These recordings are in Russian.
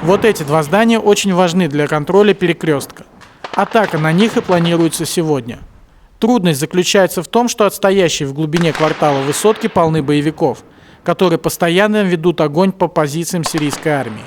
Вот эти два здания очень важны для контроля перекрестка. Атака на них и планируется сегодня. Трудность заключается в том, что отстоящие в глубине квартала высотки полны боевиков, которые постоянно ведут огонь по позициям сирийской армии.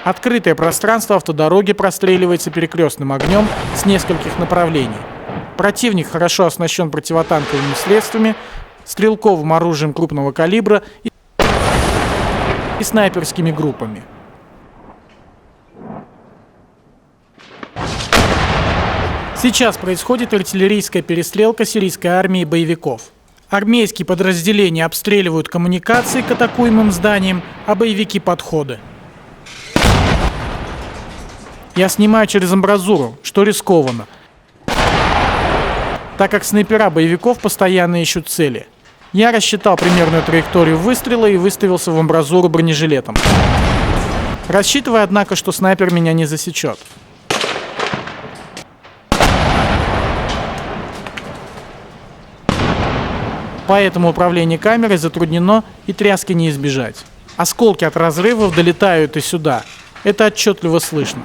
Открытое пространство автодороги простреливается перекрестным огнем с нескольких направлений. Противник хорошо оснащен противотанковыми средствами, стрелковым оружием крупного калибра и снайперскими группами. Сейчас происходит артиллерийская перестрелка сирийской армии и боевиков. Армейские подразделения обстреливают коммуникации к атакуемым зданиям, а боевики — подходы. Я снимаю через амбразуру, что рискованно, так как снайпера боевиков постоянно ищут цели. Я рассчитал примерную траекторию выстрела и выставился в амбразуру бронежилетом, рассчитывая, однако, что снайпер меня не засечет. Поэтому управление камерой затруднено и тряски не избежать. Осколки от разрывов долетают и сюда. Это отчетливо слышно.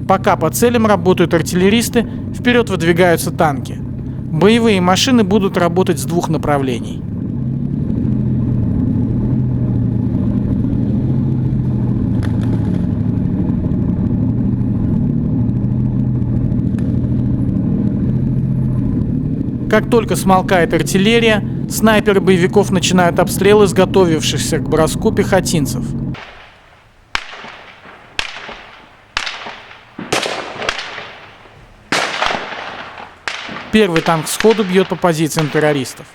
Пока по целям работают артиллеристы, вперед выдвигаются танки. Боевые машины будут работать с двух направлений. Как только смолкает артиллерия, снайперы боевиков начинают обстрел изготовившихся к броску пехотинцев. Первый танк сходу бьет по позициям террористов.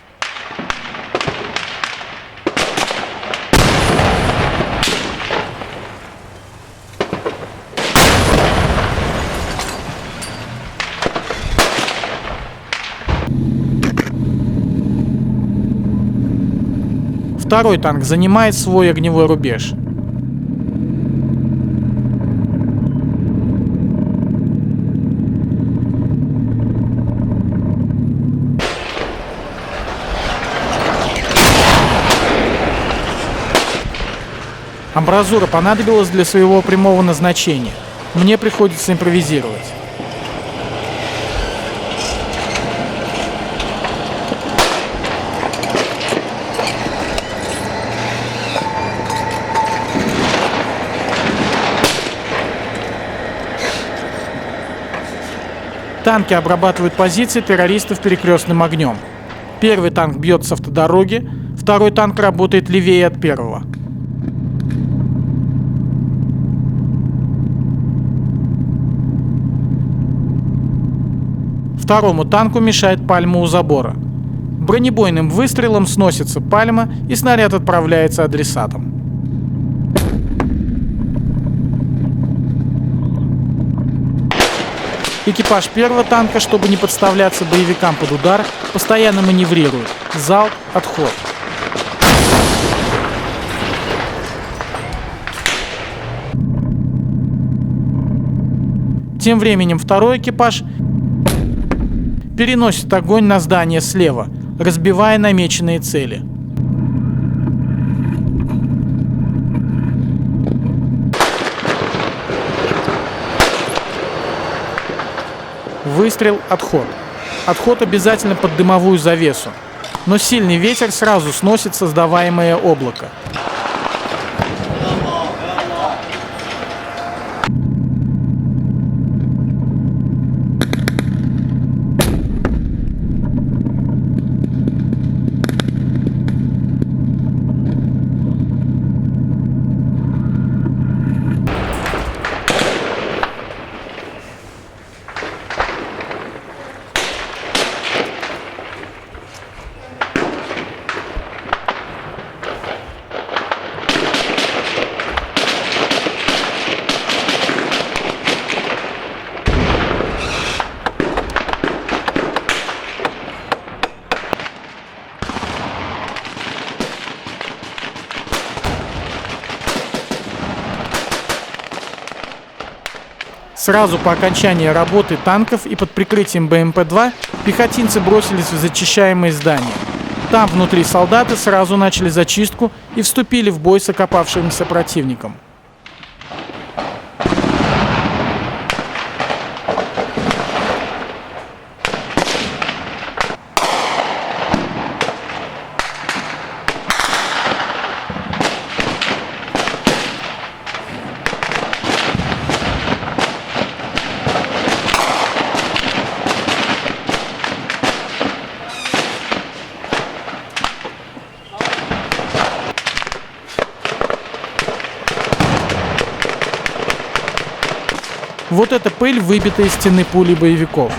Второй танк занимает свой огневой рубеж. Амбразура понадобилась для своего прямого назначения. Мне приходится импровизировать. Танки обрабатывают позиции террористов перекрестным огнем. Первый танк бьет с автодороги, второй танк работает левее от первого. Второму танку мешает пальма у забора. Бронебойным выстрелом сносится пальма, и снаряд отправляется адресатом. Экипаж первого танка, чтобы не подставляться боевикам под удар, постоянно маневрирует. Залп, отход. Тем временем второй экипаж переносит огонь на здание слева, разбивая намеченные цели. Выстрел, отход. Отход обязательно под дымовую завесу, но сильный ветер сразу сносит создаваемое облако. Сразу по окончании работы танков и под прикрытием БМП-2 пехотинцы бросились в зачищаемые здания. Там внутри солдаты сразу начали зачистку и вступили в бой с окопавшимся противником. Вот эта пыль, выбита из стены пули боевиков.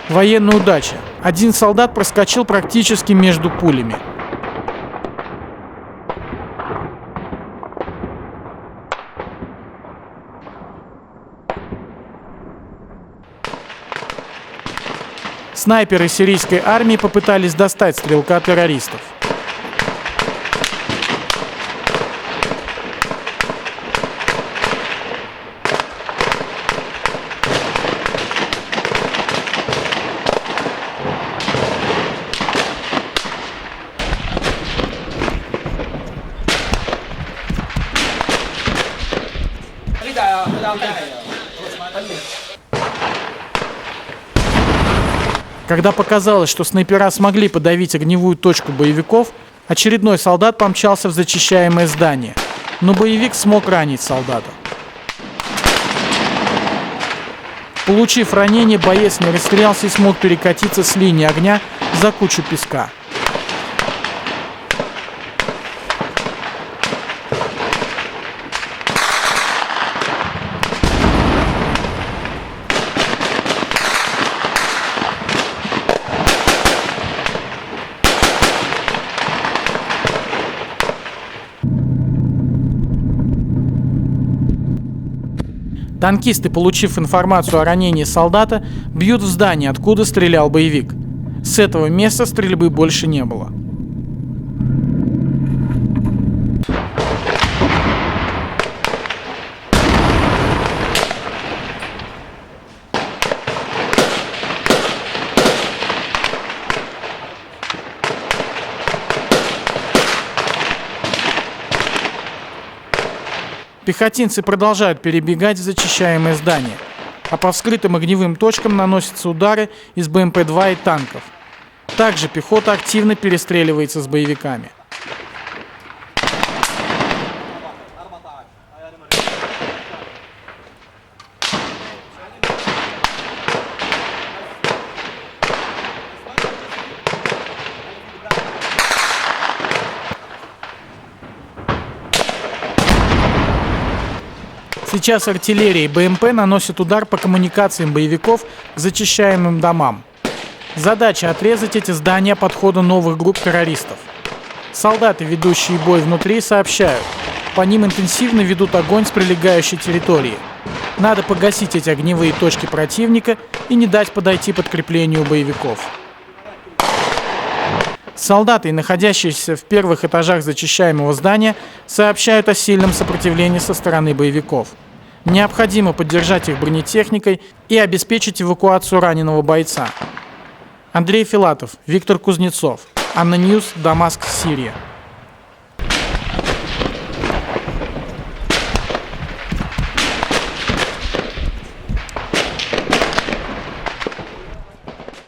Военная удача. Один солдат проскочил практически между пулями. Снайперы сирийской армии попытались достать стрелка террористов. Когда показалось, что снайпера смогли подавить огневую точку боевиков, очередной солдат помчался в зачищаемое здание, но боевик смог ранить солдата. Получив ранение, боец не растерялся и смог перекатиться с линии огня за кучу песка. Танкисты, получив информацию о ранении солдата, бьют в здание, откуда стрелял боевик. С этого места стрельбы больше не было. Пехотинцы продолжают перебегать в зачищаемое здание, а по вскрытым огневым точкам наносятся удары из БМП-2 и танков. Также пехота активно перестреливается с боевиками. Сейчас артиллерия и БМП наносят удар по коммуникациям боевиков к зачищаемым домам. Задача отрезать эти здания от подхода новых групп террористов. Солдаты, ведущие бой внутри, сообщают, по ним интенсивно ведут огонь с прилегающей территории. Надо погасить эти огневые точки противника и не дать подойти подкреплению боевиков. Солдаты, находящиеся в первых этажах зачищаемого здания, сообщают о сильном сопротивлении со стороны боевиков. Необходимо поддержать их бронетехникой и обеспечить эвакуацию раненого бойца. Андрей Филатов, Виктор Кузнецов, Анна Ньюс, Дамаск, Сирия.